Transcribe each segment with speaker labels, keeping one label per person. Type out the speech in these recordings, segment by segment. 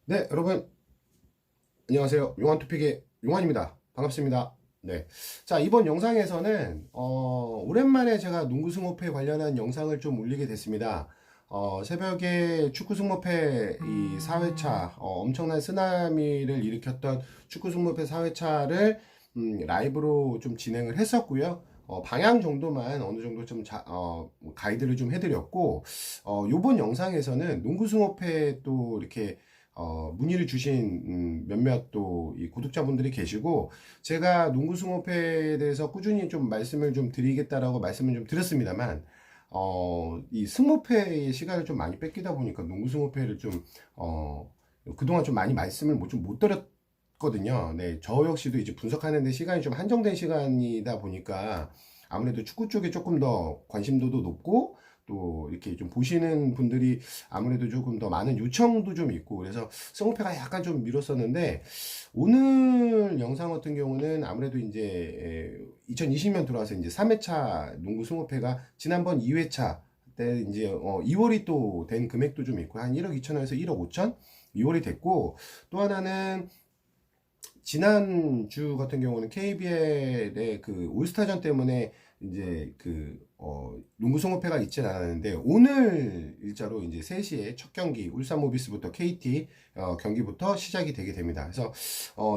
Speaker 1: 네, 여러분, 안녕하세요. 용환투픽의 용환입니다. 반갑습니다. 네. 자, 이번 영상에서는, 오랜만에 제가 농구 승모패 관련한 영상을 좀 올리게 됐습니다. 새벽에 축구 승모패 이 4회차, 엄청난 쓰나미를 일으켰던 축구 승모패 4회차를, 라이브로 좀 진행을 했었고요. 방향 정도만 어느 정도 좀 가이드를 좀 해드렸고, 요번 영상에서는 농구 승모패 또 이렇게 문의를 주신 몇몇 또 이 구독자분들이 계시고, 제가 농구 승호패에 대해서 꾸준히 좀 말씀을 좀 드리겠다라고 말씀을 좀 드렸습니다만, 이 승호패의 시간을 좀 많이 뺏기다 보니까 농구 승호패를 좀 그동안 좀 많이 말씀을 못 드렸거든요. 네, 저 역시도 이제 분석하는데 시간이 좀 한정된 시간이다 보니까 아무래도 축구 쪽에 조금 더 관심도도 높고, 또 이렇게 좀 보시는 분들이 아무래도 조금 더 많은 요청도 좀 있고, 그래서 승호패가 약간 좀 미뤘었는데, 오늘 영상 같은 경우는 아무래도 이제 2020년 들어와서 이제 3회차 농구 승호패가 지난번 2회차 때 이제 2월이 또 된 금액도 좀 있고, 한 1억 2천원에서 1억 5천 2월이 됐고, 또 하나는 지난주 같은 경우는 KBL의 그 올스타전 때문에 이제 농구 송호패가 있진 않았는데, 오늘 일자로 이제 3시에 첫 경기 울산 모비스부터 KT 경기부터 시작이 되게 됩니다. 그래서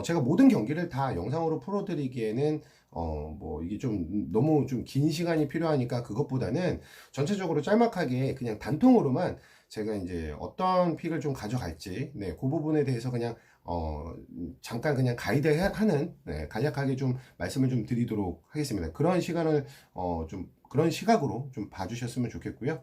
Speaker 1: 제가 모든 경기를 다 영상으로 풀어드리기에는 뭐 이게 좀 너무 좀 긴 시간이 필요하니까, 그것보다는 전체적으로 짤막하게 그냥 단통으로만 제가 이제 어떤 픽을 좀 가져갈지, 네, 그 부분에 대해서 그냥 잠깐 그냥 가이드 하는, 네, 간략하게 좀 말씀을 좀 드리도록 하겠습니다. 그런 시간을 좀 그런 시각으로 좀 봐주셨으면 좋겠고요.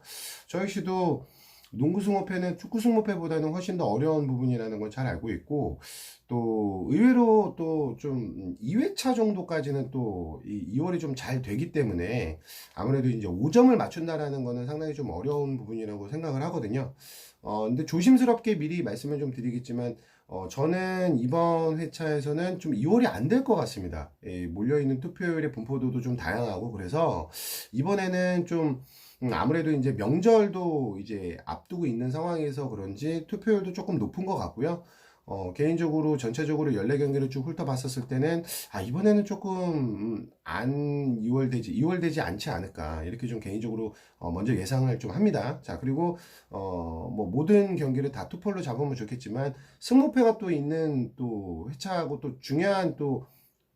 Speaker 1: 저 역시도 농구 승호패는 축구 승호패보다는 훨씬 더 어려운 부분이라는 걸 잘 알고 있고, 또 의외로 또 좀 2회차 정도까지는 또 2월이 좀 잘 되기 때문에 아무래도 이제 5점을 맞춘다라는 거는 상당히 좀 어려운 부분이라고 생각을 하거든요. 근데 조심스럽게 미리 말씀을 좀 드리겠지만, 저는 이번 회차에서는 좀 2월이 안 될 것 같습니다. 예, 몰려있는 투표율의 분포도도 좀 다양하고, 그래서 이번에는 좀 아무래도 이제 명절도 이제 앞두고 있는 상황에서 그런지 투표율도 조금 높은 것 같고요. 개인적으로 전체적으로 14경기를 쭉 훑어봤었을 때는, 이번에는 조금 안 2월 되지 않지 않을까, 이렇게 좀 개인적으로 먼저 예상을 좀 합니다. 자, 그리고 뭐 모든 경기를 다 투폴로 잡으면 좋겠지만, 승무패가 또 있는 또 회차하고, 또 중요한 또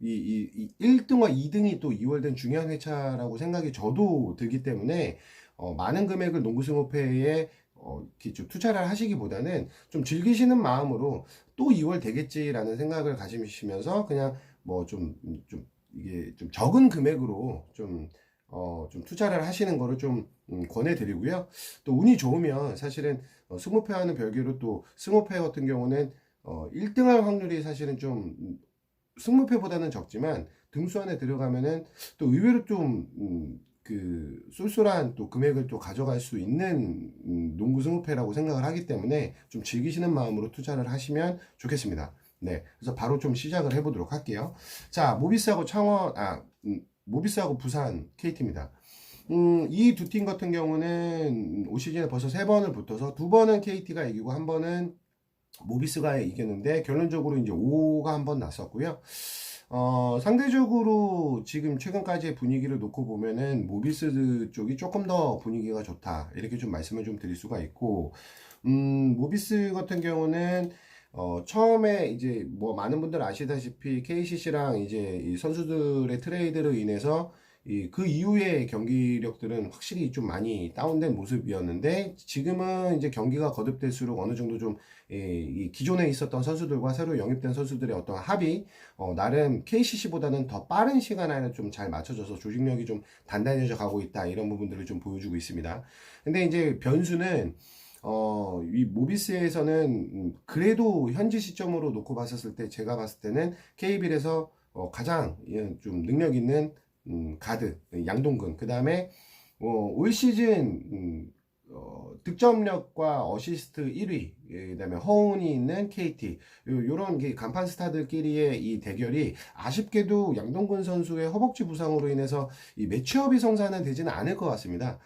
Speaker 1: 이 1등과 2등이 또 2월 된 중요한 회차라고 생각이 저도 들기 때문에, 많은 금액을 농구 승호패에 이렇게 좀 투자를 하시기보다는 좀 즐기시는 마음으로 또 2월 되겠지라는 생각을 가지시면서, 그냥 뭐 좀 이게 좀 적은 금액으로 좀 투자를 하시는 거를 좀 권해드리고요. 또 운이 좋으면 사실은 승호패와는 별개로, 또 승호패 같은 경우는 1등할 확률이 사실은 좀 승무패보다는 적지만 등수 안에 들어가면은 또 의외로 좀 그 쏠쏠한 또 금액을 또 가져갈 수 있는 농구 승무패라고 생각을 하기 때문에, 좀 즐기시는 마음으로 투자를 하시면 좋겠습니다. 네, 그래서 바로 좀 시작을 해보도록 할게요. 자, 모비스하고 모비스하고 부산 KT입니다. 이 두 팀 같은 경우는 올 시즌에 벌써 3번을 붙어서 2번은 KT가 이기고 1번은 모비스가 이겼는데, 결론적으로 이제 5가 한 번 났었고요. 상대적으로 지금 최근까지의 분위기를 놓고 보면은 모비스 쪽이 조금 더 분위기가 좋다, 이렇게 좀 말씀을 좀 드릴 수가 있고, 모비스 같은 경우는 처음에 이제 뭐 많은 분들 아시다시피 KCC랑 이제 이 선수들의 트레이드로 인해서 그 이후의 경기력들은 확실히 좀 많이 다운된 모습이었는데, 지금은 이제 경기가 거듭될수록 어느 정도 좀 이 기존에 있었던 선수들과 새로 영입된 선수들의 어떤 합이 나름 KCC보다는 더 빠른 시간 안에 좀 잘 맞춰져서 조직력이 좀 단단해져 가고 있다, 이런 부분들을 좀 보여주고 있습니다. 근데 이제 변수는 이 모비스에서는 그래도 현지 시점으로 놓고 봤었을 때, 제가 봤을 때는 KBL에서 가장 좀 능력 있는 가드 양동근, 그 다음에 올 시즌 득점력과 어시스트 1위, 그다음에 허운이 있는 KT, 요런 간판 스타들끼리의 이 대결이 아쉽게도 양동근 선수의 허벅지 부상으로 인해서 이 매치업이 성사는 되지는 않을 것 같습니다.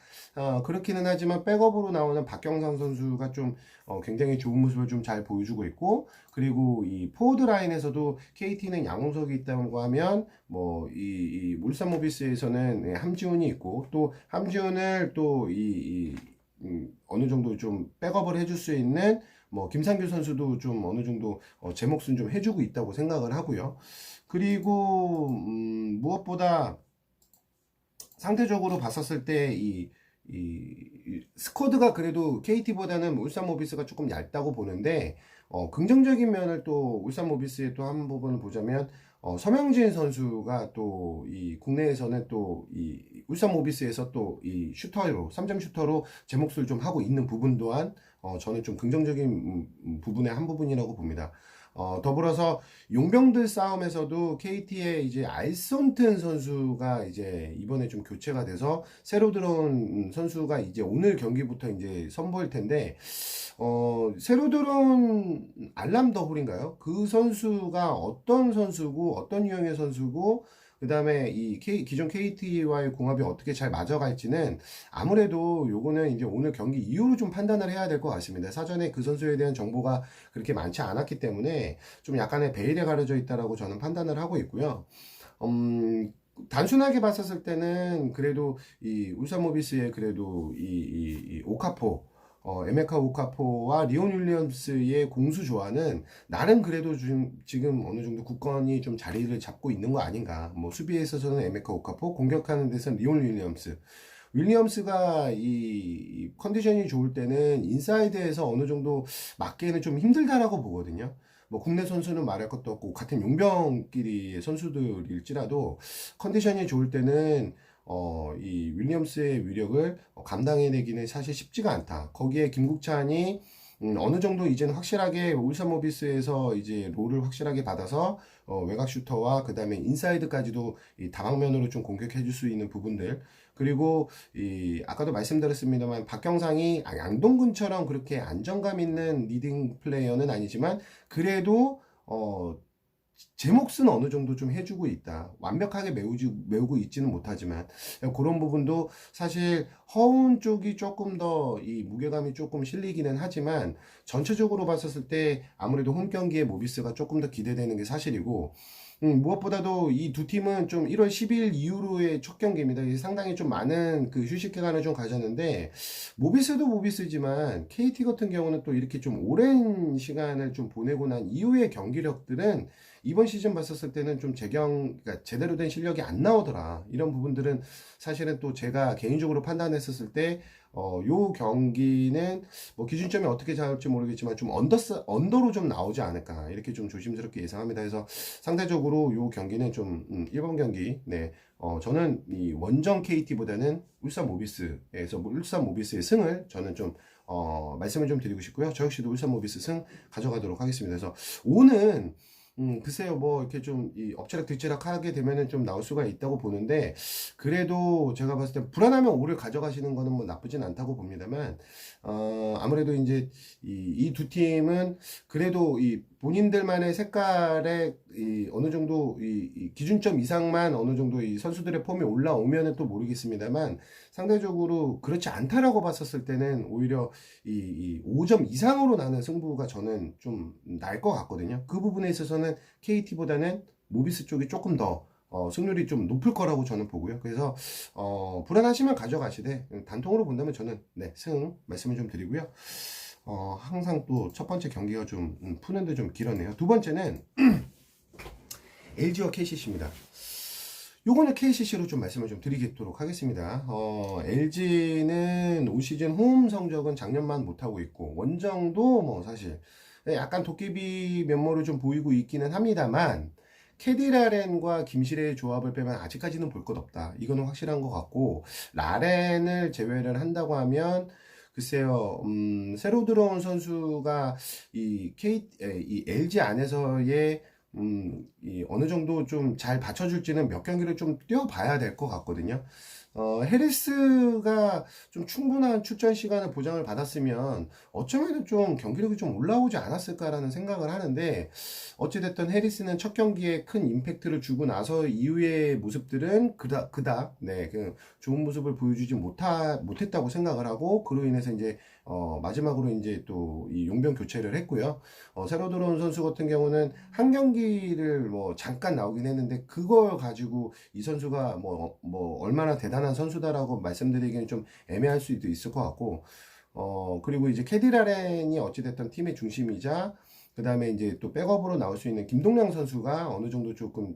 Speaker 1: 그렇기는 하지만 백업으로 나오는 박경상 선수가 좀 굉장히 좋은 모습을 좀 잘 보여주고 있고, 그리고 이 포워드 라인에서도 KT는 양홍석이 있다고 하면 뭐 이 울산 모비스에서는 함지훈이 있고, 또 함지훈을 또 어느 정도 좀 백업을 해줄 수 있는 뭐 김상규 선수도 좀 어느 정도 제 몫은 좀 해주고 있다고 생각을 하고요. 그리고 무엇보다 상대적으로 봤었을 때 이 스쿼드가 그래도 KT보다는 울산 모비스가 조금 얇다고 보는데, 긍정적인 면을 또 울산 모비스의 또 한 부분을 보자면, 서명진 선수가 또 이 국내에서는 또 이 울산 모비스에서 또 이 슈터로 3점 슈터로 제 몫을 좀 하고 있는 부분 또한 저는 좀 긍정적인 부분의 한 부분이라고 봅니다. 더불어서 용병들 싸움에서도 KT의 이제 알손튼 선수가 이제 이번에 좀 교체가 돼서 새로 들어온 선수가 이제 오늘 경기부터 이제 선보일 텐데, 새로 들어온 알람 더블인가요? 그 선수가 어떤 선수고, 어떤 유형의 선수고, 그 다음에 기존 KT와의 궁합이 어떻게 잘 맞아갈지는 아무래도 요거는 이제 오늘 경기 이후로 좀 판단을 해야 될 것 같습니다. 사전에 그 선수에 대한 정보가 그렇게 많지 않았기 때문에 좀 약간의 베일에 가려져 있다라고 저는 판단을 하고 있고요. 단순하게 봤었을 때는 그래도 이 울산 모비스의 그래도 이 오카포, 에메카 오카포와 리온 윌리엄스의 공수 조화는 나름 그래도 지금 어느 정도 굳건히 좀 자리를 잡고 있는 거 아닌가. 뭐 수비에 있어서는 에메카 오카포, 공격하는 데서는 리온 윌리엄스. 윌리엄스가 이 컨디션이 좋을 때는 인사이드에서 어느 정도 맞기에는 좀 힘들다라고 보거든요. 뭐 국내 선수는 말할 것도 없고 같은 용병끼리의 선수들일지라도 컨디션이 좋을 때는 이 윌리엄스의 위력을 감당해내기는 사실 쉽지가 않다. 거기에 김국찬이 어느 정도 이제는 확실하게 울산 모비스에서 이제 롤을 확실하게 받아서 외곽 슈터와 그 다음에 인사이드까지도 이 다방면으로 좀 공격해 줄 수 있는 부분들, 그리고 아까도 말씀드렸습니다만 박경상이 양동근처럼 그렇게 안정감 있는 리딩 플레이어는 아니지만 그래도 제 몫은 어느 정도 좀 해주고 있다. 완벽하게 메우고 있지는 못하지만 그런 부분도 사실 허운 쪽이 조금 더 이 무게감이 조금 실리기는 하지만 전체적으로 봤었을 때 아무래도 홈 경기에 모비스가 조금 더 기대되는 게 사실이고, 무엇보다도 이 두 팀은 좀 1월 10일 이후로의 첫 경기입니다. 상당히 좀 많은 그 휴식 기간을 좀 가졌는데, 모비스도 모비스지만 KT 같은 경우는 또 이렇게 좀 오랜 시간을 좀 보내고 난 이후의 경기력들은 이번 시즌 봤었을 때는 좀 그러니까 제대로 된 실력이 안 나오더라. 이런 부분들은 사실은 또 제가 개인적으로 판단했었을 때, 요 경기는 뭐 기준점이 어떻게 잡을지 모르겠지만 좀 언더로 좀 나오지 않을까. 이렇게 좀 조심스럽게 예상합니다. 그래서 상대적으로 요 경기는 좀, 1번 경기, 네. 저는 이 원정 KT보다는 울산 모비스의 승을 저는 좀, 말씀을 좀 드리고 싶고요. 저 역시도 울산 모비스 승 가져가도록 하겠습니다. 그래서 오는 글쎄요, 뭐, 이렇게 좀, 엎치락 뒤치락 하게 되면은 좀 나올 수가 있다고 보는데, 그래도 제가 봤을 때, 불안하면 오를 가져가시는 거는 뭐 나쁘진 않다고 봅니다만, 아무래도 이제, 이 두 팀은 그래도 본인들만의 색깔에 어느 정도 이 기준점 이상만 어느 정도 이 선수들의 폼이 올라오면은 또 모르겠습니다만, 상대적으로 그렇지 않다라고 봤었을 때는 오히려 이 5점 이상으로 나는 승부가 저는 좀 날 것 같거든요. 그 부분에 있어서는 KT보다는 모비스 쪽이 조금 더 승률이 좀 높을 거라고 저는 보고요. 그래서 불안하시면 가져가시되 단통으로 본다면 저는 네, 승 말씀을 좀 드리고요. 항상 또 첫 번째 경기가 좀 푸는데 좀 길었네요. 두 번째는 LG와 KCC입니다. 요거는 KCC로 좀 말씀을 좀 드리도록 하겠습니다. LG는 올 시즌 홈 성적은 작년만 못하고 있고, 원정도 뭐 사실 약간 도깨비 면모를 좀 보이고 있기는 합니다만, 캐디 라렌과 김실의 조합을 빼면 아직까지는 볼 것 없다. 이거는 확실한 것 같고, 라렌을 제외를 한다고 하면, 글쎄요, 새로 들어온 선수가 이 LG 안에서의 어느 정도 좀 잘 받쳐줄지는 몇 경기를 좀 뛰어봐야 될 것 같거든요. 해리스가 좀 충분한 출전 시간을 보장을 받았으면 어쩌면 좀 경기력이 좀 올라오지 않았을까라는 생각을 하는데, 어찌됐든 해리스는 첫 경기에 큰 임팩트를 주고 나서 이후의 모습들은 네, 그 좋은 모습을 보여주지 못했다고 생각을 하고, 그로 인해서 이제 마지막으로 이제 또 이 용병 교체를 했고요. 새로 들어온 선수 같은 경우는 한 경기를 뭐 잠깐 나오긴 했는데, 그걸 가지고 이 선수가 뭐 얼마나 대단한 선수다라고 말씀드리기는 좀 애매할 수도 있을 것 같고, 그리고 이제 캐디라렌이 어찌됐든 팀의 중심이자, 그 다음에 이제 또 백업으로 나올 수 있는 김동량 선수가 어느 정도 조금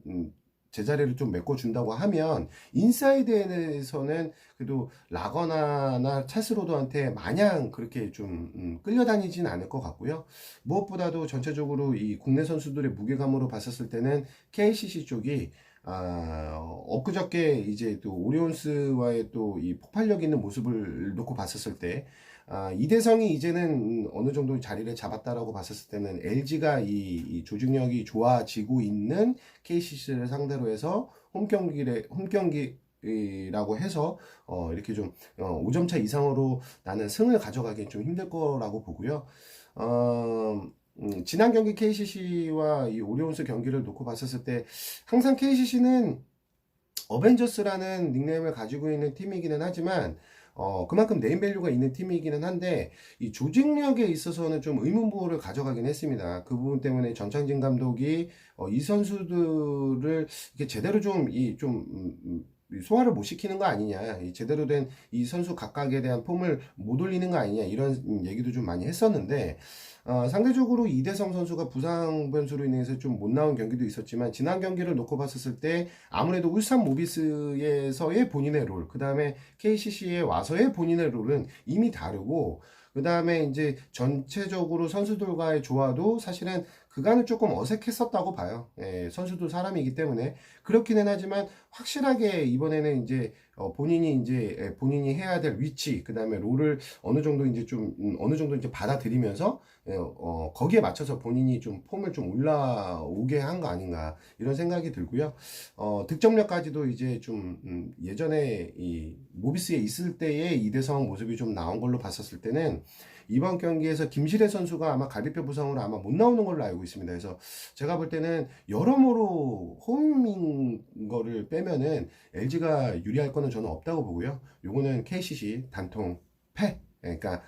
Speaker 1: 제자리를 좀 메꿔준다고 하면, 인사이드에서는 그래도 라거나나 찰스로드한테 마냥 그렇게 좀 끌려다니진 않을 것 같고요. 무엇보다도 전체적으로 이 국내 선수들의 무게감으로 봤었을 때는 KCC 쪽이 엊그저께 이제 또 오리온스와의 또 이 폭발력 있는 모습을 놓고 봤었을 때, 이대성이 이제는 어느 정도 자리를 잡았다라고 봤었을 때는 LG가 이 조직력이 좋아지고 있는 KCC를 상대로 해서 홈경기라고 해서 이렇게 좀 5점 차 이상으로 나는 승을 가져가기엔 좀 힘들 거라고 보고요. 지난 경기 KCC와 이 오리온스 경기를 놓고 봤었을 때, 항상 KCC는 어벤져스라는 닉네임을 가지고 있는 팀이기는 하지만, 그만큼 네임밸류가 있는 팀이기는 한데, 이 조직력에 있어서는 좀 의문부호를 가져가긴 했습니다. 그 부분 때문에 전창진 감독이 이 선수들을 이렇게 제대로 소화를 못 시키는 거 아니냐, 제대로 된 이 선수 각각에 대한 폼을 못 올리는 거 아니냐, 이런 얘기도 좀 많이 했었는데, 상대적으로 이대성 선수가 부상 변수로 인해서 좀 못 나온 경기도 있었지만, 지난 경기를 놓고 봤었을 때 아무래도 울산 모비스에서의 본인의 롤, 그 다음에 KCC에 와서의 본인의 롤은 이미 다르고, 그 다음에 이제 전체적으로 선수들과의 조화도 사실은 그간은 조금 어색했었다고 봐요. 예, 선수도 사람이기 때문에. 그렇기는 하지만 확실하게 이번에는 이제 본인이 해야 될 위치, 그 다음에 롤을 어느 정도 이제 받아들이면서, 거기에 맞춰서 본인이 좀 폼을 좀 올라오게 한 거 아닌가, 이런 생각이 들고요. 득점력까지도 이제 좀 예전에 이 모비스에 있을 때의 이대성 모습이 좀 나온 걸로 봤었을 때는, 이번 경기에서 김시래 선수가 아마 갈비뼈 부상으로 아마 못 나오는 걸로 알고 있습니다. 그래서 제가 볼 때는 여러모로 홈인 거를 빼면은 LG가 유리할 거는 저는 없다고 보고요. 요거는 KCC 단통 패. 그러니까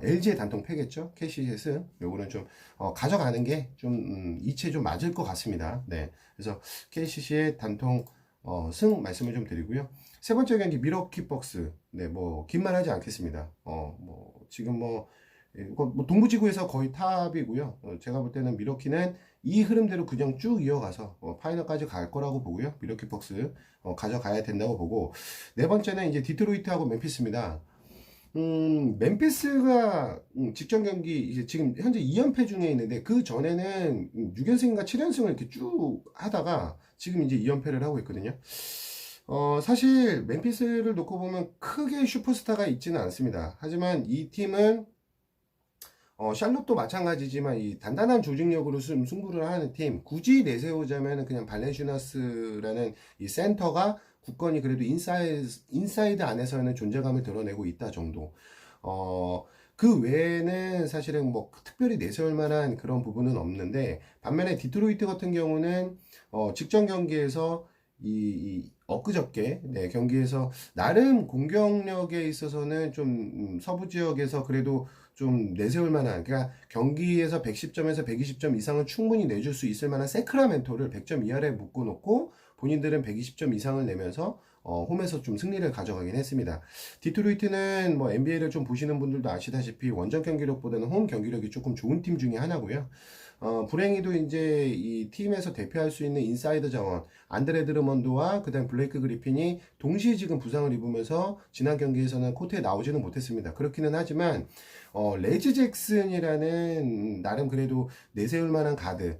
Speaker 1: LG의 단통 패겠죠. KCC의 승. 요거는 좀 가져가는 게 좀 이치에 좀 맞을 것 같습니다. 네. 그래서 KCC의 단통 승 말씀을 좀 드리고요. 세 번째 경기 미러키 벅스. 네, 뭐 긴 말 하지 않겠습니다. 지금 동부지구에서 거의 탑이고요. 제가 볼 때는 미러키는 이 흐름대로 그냥 쭉 이어가서 파이널까지 갈 거라고 보고요. 미러키 벅스 가져가야 된다고 보고, 네 번째는 이제 디트로이트하고 멤피스입니다. 멤피스가 직전 경기 이제 지금 현재 2연패 중에 있는데, 그 전에는 6연승인가 7연승을 이렇게 쭉 하다가 지금 이제 2연패를 하고 있거든요. 사실 멤피스를 놓고 보면 크게 슈퍼스타가 있지는 않습니다. 하지만 이 팀은 샬롯도 마찬가지지만 이 단단한 조직력으로 승부를 하는 팀, 굳이 내세우자면 그냥 발렌슈나스라는 이 센터가 굳건히 그래도 인사이드 안에서는 존재감을 드러내고 있다 정도. 그 외에는 사실은 뭐 특별히 내세울 만한 그런 부분은 없는데, 반면에 디트로이트 같은 경우는 직전 경기에서 엊그저께 경기에서 나름 공격력에 있어서는 좀 서부 지역에서 그래도 좀 내세울 만한, 그러니까 경기에서 110점에서 120점 이상은 충분히 내줄 수 있을 만한 세크라멘토를 100점 이하에 묶어놓고, 본인들은 120점 이상을 내면서 홈에서 좀 승리를 가져가긴 했습니다. 디트로이트는 뭐 NBA를 좀 보시는 분들도 아시다시피 원정 경기력보다는 홈 경기력이 조금 좋은 팀 중에 하나고요. 불행히도 이제 이 팀에서 대표할 수 있는 인사이드 자원 안드레 드러먼드와 그다음 블레이크 그리핀이 동시에 지금 부상을 입으면서 지난 경기에서는 코트에 나오지는 못했습니다. 그렇기는 하지만 레지 잭슨이라는 나름 그래도 내세울 만한 가드,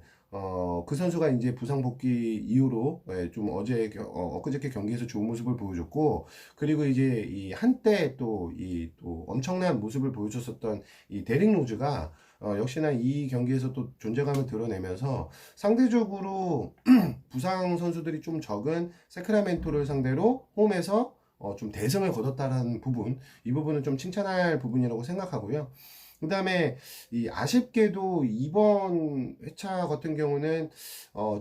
Speaker 1: 그 선수가 이제 부상 복귀 이후로 좀 엊그저께 경기에서 좋은 모습을 보여줬고, 그리고 이제 이 한때 또 엄청난 모습을 보여줬었던 이 데릭 로즈가 역시나 이 경기에서 또 존재감을 드러내면서, 상대적으로 부상 선수들이 좀 적은 세크라멘토를 상대로 홈에서 좀 대승을 거뒀다는 부분, 이 부분은 좀 칭찬할 부분이라고 생각하고요. 그 다음에 이 아쉽게도 이번 회차 같은 경우는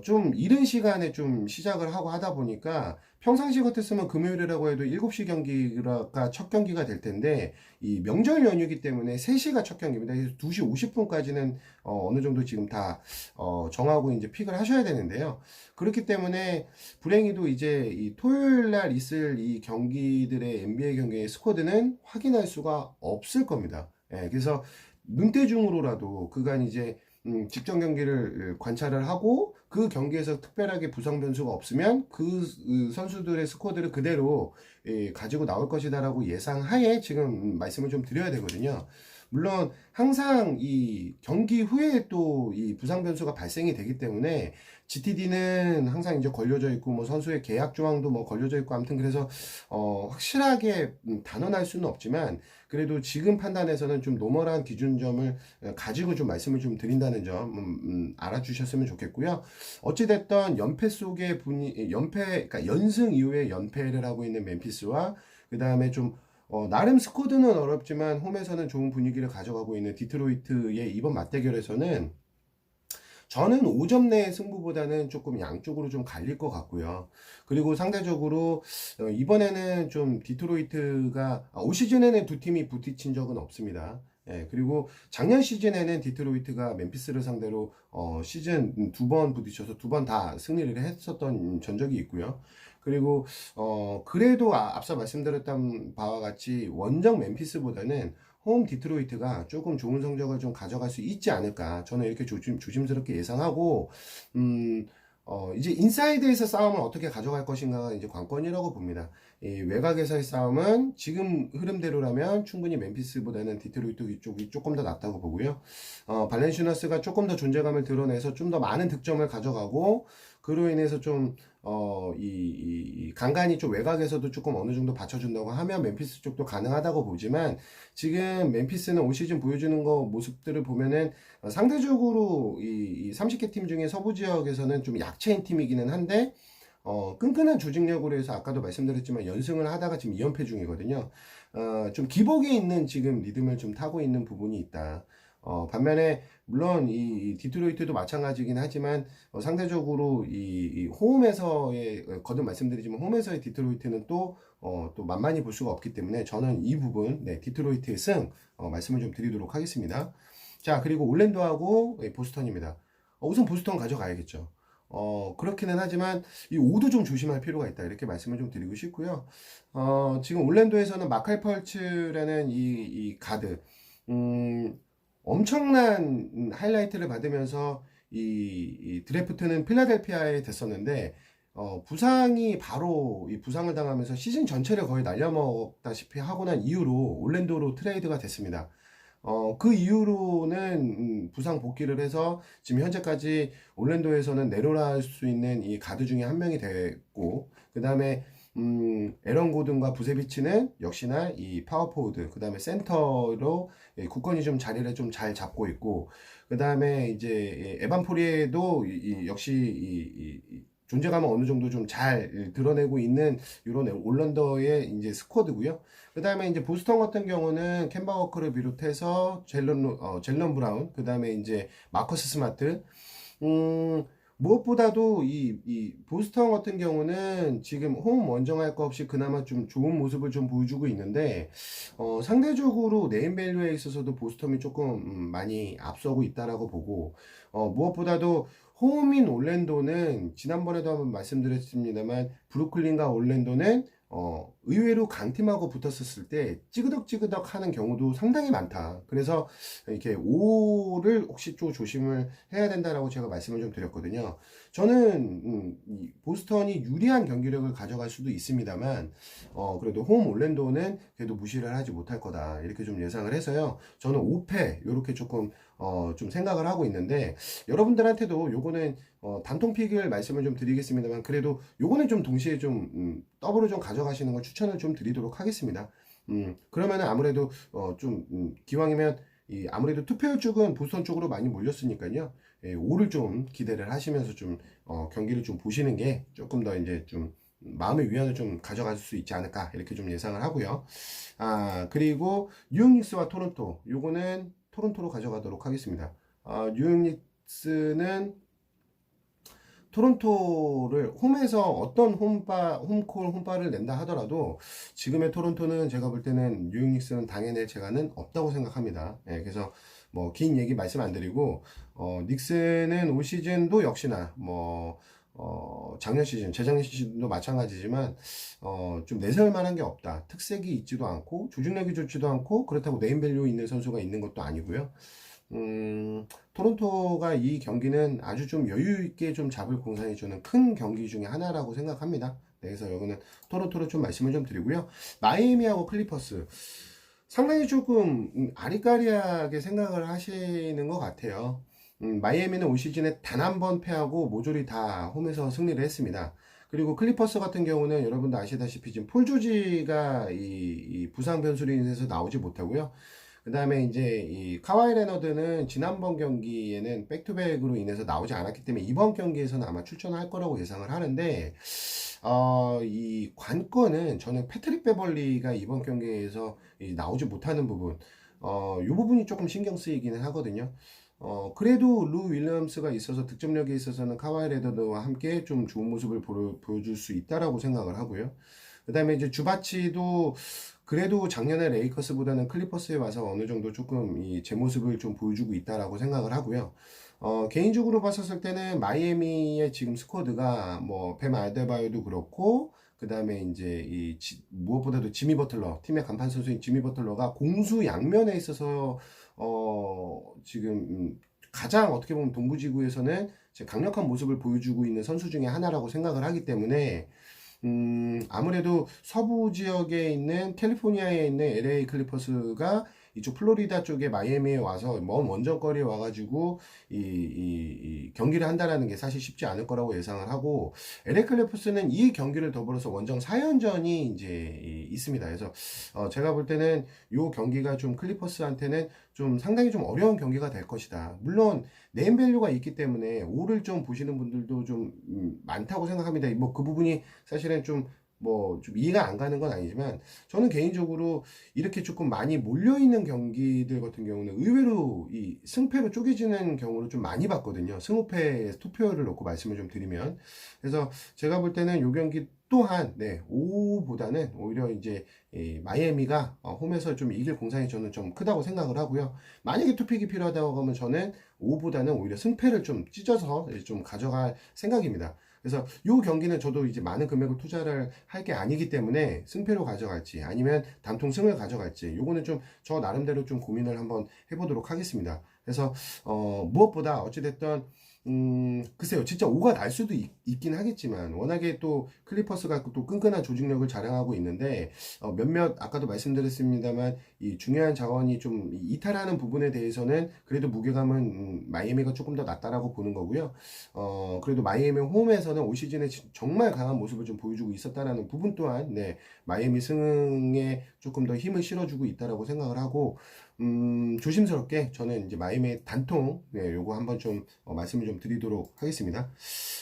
Speaker 1: 좀 이른 시간에 좀 시작을 하고 하다 보니까 평상시 같았으면 금요일이라고 해도 7시 경기가 첫 경기가 될 텐데 이 명절 연휴이기 때문에 3시가 첫 경기입니다. 그래서 2시 50분까지는 어느 정도 지금 다 정하고 이제 픽을 하셔야 되는데요. 그렇기 때문에 불행히도 이제 이 토요일 날 있을 이 경기들의 NBA 경기의 스쿼드는 확인할 수가 없을 겁니다. 예, 그래서 눈대중으로라도 그간 이제 직전 경기를 관찰을 하고 그 경기에서 특별하게 부상 변수가 없으면 그 선수들의 스쿼드를 그대로 가지고 나올 것이다라고 예상하에 지금 말씀을 좀 드려야 되거든요. 물론 항상 이 경기 후에 또 이 부상 변수가 발생이 되기 때문에 GTD는 항상 이제 걸려져 있고 뭐 선수의 계약 조항도 뭐 걸려져 있고 아무튼 그래서 확실하게 단언할 수는 없지만 그래도 지금 판단에서는 좀 노멀한 기준점을 가지고 좀 말씀을 좀 드린다는 점 알아주셨으면 좋겠고요. 어찌됐던 연패 속의 그러니까 연승 이후에 연패를 하고 있는 멤피스와 그 다음에 좀 나름 스쿼드는 어렵지만 홈에서는 좋은 분위기를 가져가고 있는 디트로이트의 이번 맞대결에서는 저는 5점 내 승부보다는 조금 양쪽으로 좀 갈릴 것 같고요. 그리고 상대적으로 이번에는 좀 디트로이트가 올 시즌에는 두 팀이 부딪힌 적은 없습니다. 예, 그리고 작년 시즌에는 디트로이트가 멤피스를 상대로 시즌 2번 부딪혀서 2번 다 승리를 했었던 전적이 있고요. 그리고 그래도 앞서 말씀드렸던 바와 같이 원정 멤피스보다는 홈 디트로이트가 조금 좋은 성적을 좀 가져갈 수 있지 않을까. 저는 이렇게 조심스럽게 예상하고, 이제 인사이드에서 싸움을 어떻게 가져갈 것인가가 이제 관건이라고 봅니다. 이 외곽에서의 싸움은 지금 흐름대로라면 충분히 멤피스보다는 디트로이트 쪽이 조금 더 낫다고 보고요. 발렌시우나스가 조금 더 존재감을 드러내서 좀 더 많은 득점을 가져가고, 그로 인해서 좀, 간간히 좀 외곽에서도 조금 어느 정도 받쳐준다고 하면 멤피스 쪽도 가능하다고 보지만, 지금 멤피스는 올 시즌 보여주는 거 모습들을 보면은 상대적으로 이 30개 팀 중에 서부 지역에서는 좀 약체인 팀이기는 한데, 끈끈한 조직력으로 해서 아까도 말씀드렸지만 연승을 하다가 지금 2연패 중이거든요. 좀 기복에 있는 지금 리듬을 좀 타고 있는 부분이 있다. 반면에 물론 이 디트로이트도 마찬가지긴 하지만 상대적으로 이 홈에서의 거듭 말씀드리지만 홈에서의 디트로이트는 또 만만히 볼 수가 없기 때문에 저는 이 부분 네, 디트로이트의 승 말씀을 좀 드리도록 하겠습니다. 자 그리고 올랜도하고 보스턴입니다. 우선 보스턴 가져가야겠죠. 그렇기는 하지만 이 5도 좀 조심할 필요가 있다 이렇게 말씀을 좀 드리고 싶고요. 지금 올랜도에서는 마칼 펄츠라는 이 가드 엄청난 하이라이트를 받으면서 이 드래프트는 필라델피아에 됐었는데 부상이 바로 이 부상을 당하면서 시즌 전체를 거의 날려먹다시피 하고 난 이후로 올랜도로 트레이드가 됐습니다. 그 이후로는 부상 복귀를 해서 지금 현재까지 올랜도에서는 내려올 수 있는 이 가드 중에 한 명이 됐고 그 다음에 에런 고든과 부세비치는 역시나 이 파워포워드, 그 다음에 센터로 굳건히 좀 자리를 좀 잘 잡고 있고, 그 다음에 이제 에반 포리에도 역시 존재감을 어느 정도 좀 잘 드러내고 있는 이런 올랜도의 이제 스쿼드고요. 그 다음에 이제 보스턴 같은 경우는 캔바 워커를 비롯해서 젤런 브라운, 그 다음에 이제 마커스 스마트, 무엇보다도 이 보스턴 같은 경우는 지금 홈 원정할 거 없이 그나마 좀 좋은 모습을 좀 보여주고 있는데 상대적으로 네임밸류에 있어서도 보스턴이 조금 많이 앞서고 있다라고 보고 무엇보다도 홈인 올랜도는 지난번에도 한번 말씀드렸습니다만 브루클린과 올랜도는 의외로 강팀하고 붙었을 때 찌그덕찌그덕 하는 경우도 상당히 많다. 그래서 이렇게 5를 혹시 좀 조심을 해야 된다라고 제가 말씀을 좀 드렸거든요. 저는 이 보스턴이 유리한 경기력을 가져갈 수도 있습니다만 그래도 홈 올랜도는 그래도 무시를 하지 못할 거다. 이렇게 좀 예상을 해서요. 저는 5패 이렇게 조금 좀 생각을 하고 있는데 여러분들한테도 요거는 단통픽을 말씀을 좀 드리겠습니다만 그래도 요거는 좀 동시에 좀 더블을 좀 가져가시는 걸 추천을 좀 드리도록 하겠습니다. 그러면은 아무래도 기왕이면 아무래도 투표율 쪽은 보스턴 쪽으로 많이 몰렸으니까요. 5를 좀 기대를 하시면서 좀 경기를 좀 보시는 게 조금 더 이제 좀 마음의 위안을 좀 가져갈 수 있지 않을까 이렇게 좀 예상을 하고요. 그리고 뉴욕 닉스와 토론토, 요거는 토론토로 가져가도록 하겠습니다. 뉴욕 닉스는 토론토를 홈에서 어떤 홈콜, 홈파를 낸다 하더라도 지금의 토론토는 제가 볼 때는 뉴욕 닉스는 당해낼 재간은 없다고 생각합니다. 예, 그래서 뭐 긴 얘기 말씀 안 드리고 닉스는 올 시즌도 역시나 뭐 작년 시즌, 재작년 시즌도 마찬가지지만 좀 내세울 만한 게 없다. 특색이 있지도 않고 조직력이 좋지도 않고 그렇다고 네임밸류 있는 선수가 있는 것도 아니고요. 토론토가 이 경기는 아주 좀 여유 있게 좀 잡을 공산이 주는 큰 경기 중에 하나라고 생각합니다. 네, 그래서 여기는 토론토로 좀 말씀을 좀 드리고요. 마이애미하고 클리퍼스 상당히 조금 아리까리하게 생각을 하시는 것 같아요. 마이애미는 올 시즌에 단 한 번 패하고 모조리 다 홈에서 승리를 했습니다. 그리고 클리퍼스 같은 경우는 여러분도 아시다시피 지금 폴 조지가 이 부상 변수로 인해서 나오지 못하고요. 그 다음에 이제 이 카와이 레너드는 지난번 경기에는 백투백으로 인해서 나오지 않았기 때문에 이번 경기에서는 아마 출전할 거라고 예상을 하는데 이 관건은 저는 패트릭 베벌리가 이번 경기에서 나오지 못하는 부분 이 부분이 조금 신경 쓰이기는 하거든요. 그래도 루 윌리엄스가 있어서 득점력에 있어서는 카와이 레너드와 함께 좀 좋은 모습을 보여줄 수 있다라고 생각을 하고요. 그 다음에 이제 주바치도 그래도 작년에 레이커스보다는 클리퍼스에 와서 어느 정도 조금 제 모습을 좀 보여주고 있다라고 생각을 하고요. 개인적으로 봤었을 때는 마이애미의 지금 스쿼드가 뭐 뱀 알데바요도 그렇고 그 다음에 이제 무엇보다도 지미 버틀러, 팀의 간판 선수인 지미 버틀러가 공수 양면에 있어서 지금 가장 어떻게 보면 동부지구에서는 강력한 모습을 보여주고 있는 선수 중에 하나라고 생각을 하기 때문에 아무래도 서부 지역에 있는 캘리포니아에 있는 LA 클리퍼스가 이쪽 플로리다 쪽에 마이애미에 와서 먼 원정거리에 와가지고 이 경기를 한다라는 게 사실 쉽지 않을 거라고 예상을 하고 LA 클리퍼스는 이 경기를 더불어서 원정 4연전이 이제 있습니다. 그래서 제가 볼 때는 이 경기가 좀 클리퍼스한테는 좀 상당히 좀 어려운 경기가 될 것이다. 물론 네임밸류가 있기 때문에 5를 좀 보시는 분들도 좀 많다고 생각합니다. 뭐 그 부분이 사실은 좀 이해가 안 가는 건 아니지만 저는 개인적으로 이렇게 조금 많이 몰려있는 경기들 같은 경우는 의외로 이 승패로 쪼개지는 경우를 좀 많이 봤거든요. 승패 투표를 놓고 말씀을 좀 드리면. 그래서 제가 볼 때는 이 경기 또한 5보다는 오히려 이제 마이애미가 홈에서 좀 이길 공산이 저는 좀 크다고 생각을 하고요. 만약에 투픽이 필요하다고 하면 저는 5보다는 오히려 승패를 좀 찢어서 좀 가져갈 생각입니다. 그래서 이 경기는 저도 이제 많은 금액을 투자를 할 게 아니기 때문에 승패로 가져갈지 아니면 단통 승을 가져갈지 요거는 좀 저 나름대로 좀 고민을 한번 해보도록 하겠습니다. 그래서 무엇보다 어찌됐든 글쎄요, 진짜 5가 날 수도 있긴 하겠지만, 워낙에 또 클리퍼스가 또 끈끈한 조직력을 자랑하고 있는데, 몇몇, 아까도 말씀드렸습니다만, 이 중요한 자원이 좀 이탈하는 부분에 대해서는 그래도 무게감은 마이애미가 조금 더 낫다라고 보는 거고요. 그래도 마이애미 홈에서는 올 시즌에 정말 강한 모습을 좀 보여주고 있었다라는 부분 또한, 마이애미 승에 조금 더 힘을 실어주고 있다라고 생각을 하고, 조심스럽게 저는 이제 마이애미 단통, 요거 한번 좀 말씀을 좀 드리도록 하겠습니다.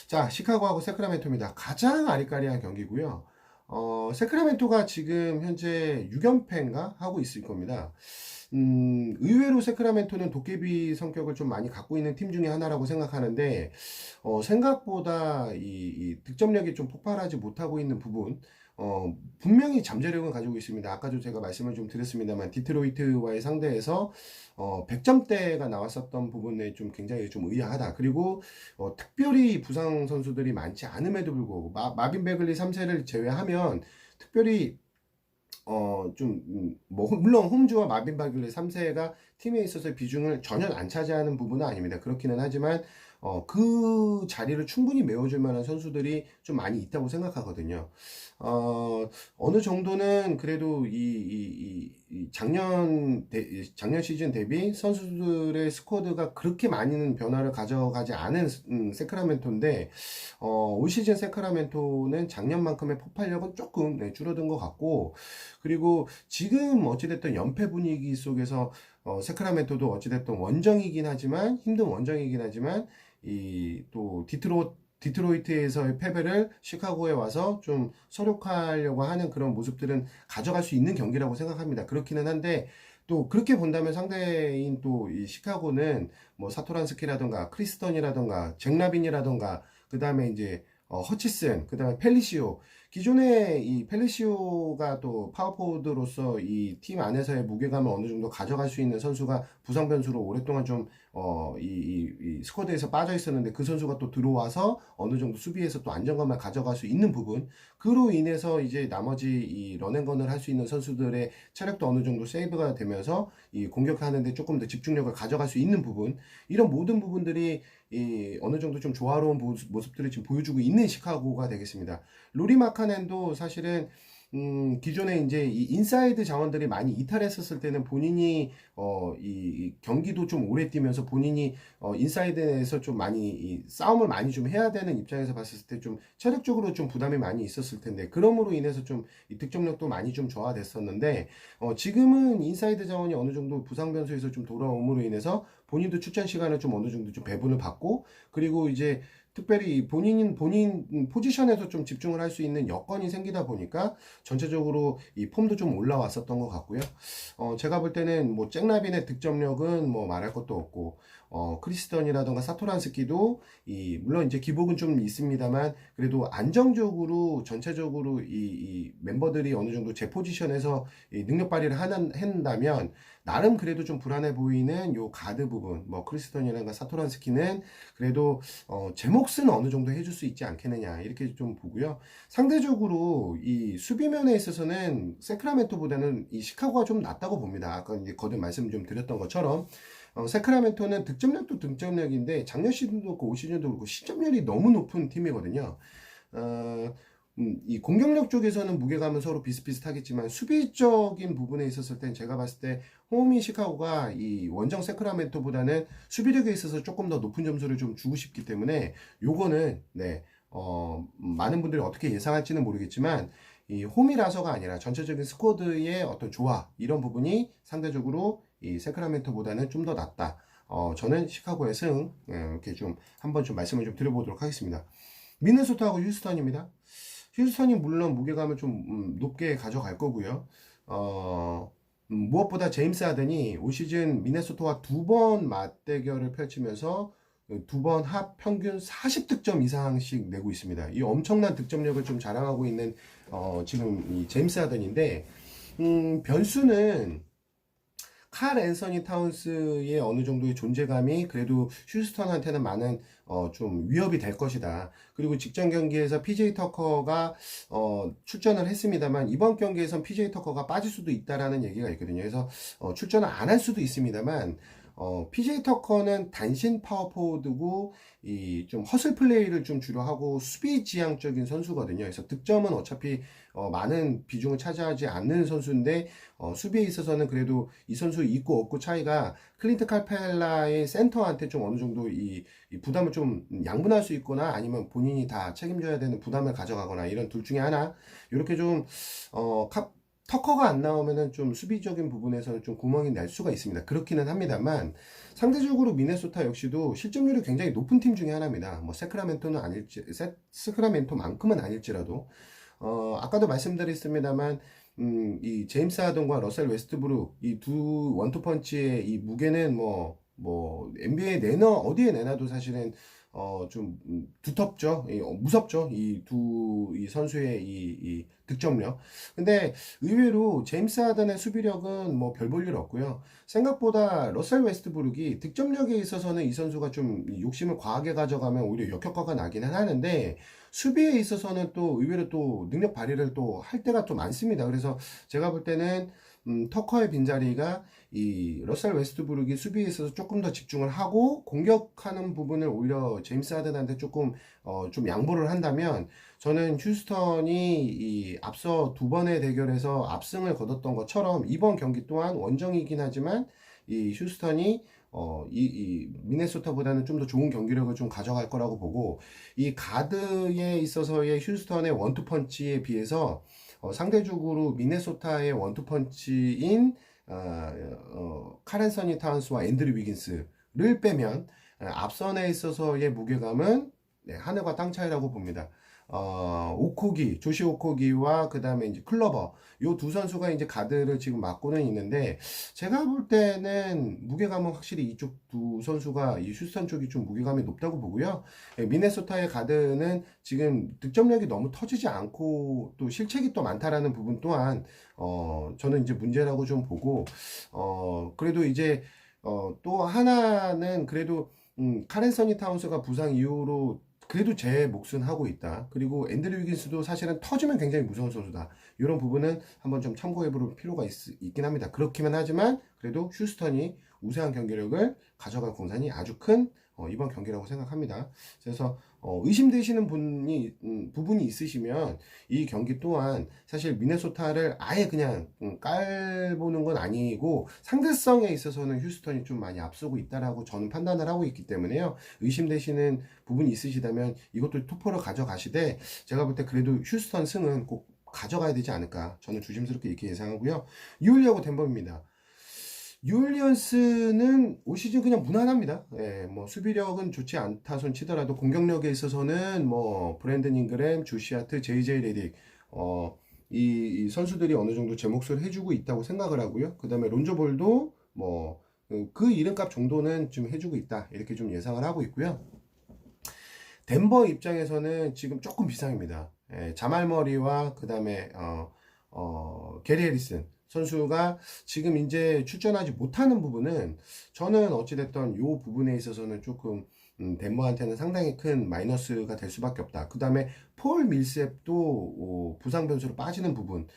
Speaker 1: 자, 시카고하고 세크라멘토입니다. 가장 아리까리한 경기고요. 세크라멘토가 지금 현재 6연패인가 하고 있을 겁니다. 의외로 세크라멘토는 도깨비 성격을 좀 많이 갖고 있는 팀 중에 하나라고 생각하는데, 생각보다 이 득점력이 좀 폭발하지 못하고 있는 부분, 분명히 잠재력은 가지고 있습니다. 아까도 제가 말씀을 좀 드렸습니다만, 디트로이트와의 상대에서, 100점대가 나왔었던 부분에 좀 굉장히 좀 의아하다. 그리고, 특별히 부상 선수들이 많지 않음에도 불구하고, 마빈 베글리 3세를 제외하면, 특별히, 물론 홈즈와 마빈 베글리 3세가 팀에 있어서 비중을 전혀 안 차지하는 부분은 아닙니다. 그렇기는 하지만, 그 자리를 충분히 메워줄 만한 선수들이 좀 많이 있다고 생각하거든요. 어느 정도는 그래도 작년 시즌 대비 선수들의 스쿼드가 그렇게 많이는 변화를 가져가지 않은 세크라멘토인데, 올 시즌 세크라멘토는 작년만큼의 폭발력은 조금 줄어든 것 같고, 그리고 지금 어찌됐든 연패 분위기 속에서 세크라멘토도 어찌됐든 원정이긴 하지만, 힘든 원정이긴 하지만, 또 디트로이트에서의 패배를 시카고에 와서 좀 서력하려고 하는 그런 모습들은 가져갈 수 있는 경기라고 생각합니다. 그렇기는 한데 또 그렇게 본다면 상대인 또 이 시카고는 뭐 사토란스키라던가 크리스턴이라던가 잭라빈이라던가 그 다음에 이제 허치슨, 그 다음에 펠리시오. 기존에 이 펠리시오가 또 파워포워드로서 이 팀 안에서의 무게감을 어느 정도 가져갈 수 있는 선수가 부상 변수로 오랫동안 좀, 이 스쿼드에서 빠져 있었는데 그 선수가 또 들어와서 어느 정도 수비에서 또 안정감을 가져갈 수 있는 부분. 그로 인해서 이제 나머지 이 런앤건을 할 수 있는 선수들의 체력도 어느 정도 세이브가 되면서 이 공격하는데 조금 더 집중력을 가져갈 수 있는 부분. 이런 모든 부분들이 이 어느 정도 좀 조화로운 모습들을 지금 보여주고 있는 시카고가 되겠습니다. 로리 마카넨도 사실은 기존에 이제 이 인사이드 자원들이 많이 이탈했었을 때는 본인이 이 경기도 좀 오래 뛰면서 본인이 인사이드에서 좀 많이 이 싸움을 많이 좀 해야 되는 입장에서 봤을 때 좀 체력적으로 좀 부담이 많이 있었을 텐데 그러므로 인해서 좀 이 득점력도 많이 좀 저하됐었는데 지금은 인사이드 자원이 어느 정도 부상 변수에서 좀 돌아옴으로 인해서 본인도 출전 시간을 좀 어느 정도 좀 배분을 받고 그리고 이제 특별히 본인 포지션에서 좀 집중을 할 수 있는 여건이 생기다 보니까 전체적으로 이 폼도 좀 올라왔었던 것 같고요. 제가 볼 때는 뭐 잭라빈의 득점력은 뭐 말할 것도 없고, 크리스턴이라던가 사토란스키도 물론 이제 기복은 좀 있습니다만 그래도 안정적으로 전체적으로 이 멤버들이 어느 정도 제 포지션에서 이 능력 발휘를 한다면 나름 그래도 좀 불안해 보이는 요 가드 부분, 뭐 크리스턴이라던가 사토란스키는 그래도 제 몫은 어느 정도 해줄 수 있지 않겠느냐 이렇게 좀 보고요. 상대적으로 이 수비면에 있어서는 세크라멘토보다는 이 시카고가 좀 낫다고 봅니다. 아까 이제 거듭 말씀 좀 드렸던 것처럼 세크라멘토는 득점력도 득점력인데 작년 시즌도 그렇고 올 시즌도 그렇고 실점률이 너무 높은 팀이거든요. 이 공격력 쪽에서는 무게감은 서로 비슷비슷하겠지만 수비적인 부분에 있었을 땐 제가 봤을 때 홈이 시카고가 이 원정 세크라멘토보다는 수비력에 있어서 조금 더 높은 점수를 좀 주고 싶기 때문에 요거는 네, 많은 분들이 어떻게 예상할지는 모르겠지만 이 홈이라서가 아니라 전체적인 스쿼드의 어떤 조화 이런 부분이 상대적으로 이 세크라멘토보다는 좀 더 낫다. 저는 시카고의 승 이렇게 좀 한번 좀 말씀을 좀 드려보도록 하겠습니다. 미네소타하고 휴스턴입니다. 휴스턴이 물론 무게감을 좀 높게 가져갈 거고요. 무엇보다 제임스 하든이 올 시즌 미네소타와 두 번 맞대결을 펼치면서 두 번 합 평균 40득점 이상씩 내고 있습니다. 이 엄청난 득점력을 좀 자랑하고 있는 지금 이 제임스 하든인데 변수는 칼 앤서니 타운스의 어느 정도의 존재감이 그래도 휴스턴한테는 많은 좀 위협이 될 것이다. 그리고 직전 경기에서 PJ 터커가 출전을 했습니다만 이번 경기에선 PJ 터커가 빠질 수도 있다라는 얘기가 있거든요. 그래서 출전을 안 할 수도 있습니다만 PJ 터커는 단신 파워포워드고 이 좀 허슬 플레이를 좀 주로 하고 수비 지향적인 선수거든요. 그래서 득점은 어차피 많은 비중을 차지하지 않는 선수인데 수비에 있어서는 그래도 이 선수 있고 없고 차이가 클린트 칼펠라의 센터한테 좀 어느 정도 이 부담을 좀 양분할 수 있거나 아니면 본인이 다 책임져야 되는 부담을 가져가거나 이런 둘 중에 하나 이렇게 좀 터커가 안 나오면은 좀 수비적인 부분에서는 좀 구멍이 날 수가 있습니다. 그렇기는 합니다만 상대적으로 미네소타 역시도 실점률이 굉장히 높은 팀 중에 하나입니다. 뭐 세크라멘토만큼은 아닐지라도 아까도 말씀드렸습니다만 이 제임스 하든과 러셀 웨스트브룩 이 두 원투펀치의 이 무게는 뭐 NBA 어디에 내놔도 사실은 좀 두텁죠. 무섭죠. 이 선수의 이 득점력. 근데 의외로 제임스 하든의 수비력은 뭐 별 볼 일 없고요. 생각보다 러셀 웨스트브룩이 득점력에 있어서는 이 선수가 좀 욕심을 과하게 가져가면 오히려 역효과가 나기는 하는데 수비에 있어서는 또 의외로 또 능력 발휘를 또 할 때가 좀 많습니다. 그래서 제가 볼 때는 터커의 빈자리가 이 러셀 웨스트브룩이 수비에 있어서 조금 더 집중을 하고 공격하는 부분을 오히려 제임스 하든한테 조금 좀 양보를 한다면 저는 휴스턴이 이 앞서 두 번의 대결에서 압승을 거뒀던 것처럼 이번 경기 또한 원정이긴 하지만 이 휴스턴이 이 미네소타보다는 좀 더 좋은 경기력을 좀 가져갈 거라고 보고 이 가드에 있어서의 휴스턴의 원투펀치에 비해서 상대적으로 미네소타의 원투펀치인 카렌서니 타운스와 앤드류 위긴스를 빼면 앞선에 있어서의 무게감은 네, 하늘과 땅 차이라고 봅니다. 오코기, 조시 오코기와 그 다음에 이제 클로버, 요 두 선수가 이제 가드를 지금 맡고는 있는데, 제가 볼 때는 무게감은 확실히 이쪽 두 선수가 이 휴스턴 쪽이 좀 무게감이 높다고 보고요. 예, 미네소타의 가드는 지금 득점력이 너무 터지지 않고 또 실책이 또 많다라는 부분 또한, 저는 이제 문제라고 좀 보고, 그래도 이제, 또 하나는 그래도, 카렌 서니 타운스가 부상 이후로 그래도 제 몫은 하고 있다. 그리고 앤드류 위긴스도 사실은 터지면 굉장히 무서운 선수다. 이런 부분은 한번 좀 참고해 볼 필요가 있긴 합니다. 그렇기만 하지만 그래도 휴스턴이 우세한 경기력을 가져갈 공산이 아주 큰 이번 경기라고 생각합니다. 그래서 의심되시는 부분이 있으시면 이 경기 또한 사실 미네소타를 아예 그냥 깔보는 건 아니고 상대성에 있어서는 휴스턴이 좀 많이 앞서고 있다라고 저는 판단을 하고 있기 때문에요. 의심되시는 부분이 있으시다면 이것도 투포로 가져가시되 제가 볼 때 그래도 휴스턴 승은 꼭 가져가야 되지 않을까 저는 조심스럽게 이렇게 예상하고요. 유일리하고 덴버입니다. 뉴올리언스는 올 시즌 그냥 무난합니다. 예, 뭐 수비력은 좋지 않다 손 치더라도 공격력에 있어서는 뭐 브랜든 잉그램, 조시 하트, JJ 레딕 이 선수들이 어느 정도 제 몫을 해주고 있다고 생각을 하고요. 그 다음에 론조 볼도 뭐 그 이름값 정도는 좀 해주고 있다 이렇게 좀 예상을 하고 있고요. 덴버 입장에서는 지금 조금 비상입니다. 예, 자말 머리와 그 다음에 게리 해리슨 선수가 지금 이제 출전하지 못하는 부분은 저는 어찌됐던 요 부분에 있어서는 조금 덴버한테는 상당히 큰 마이너스가 될 수밖에 없다. 그 다음에 폴 밀셉도 부상 변수로 빠지는 부분.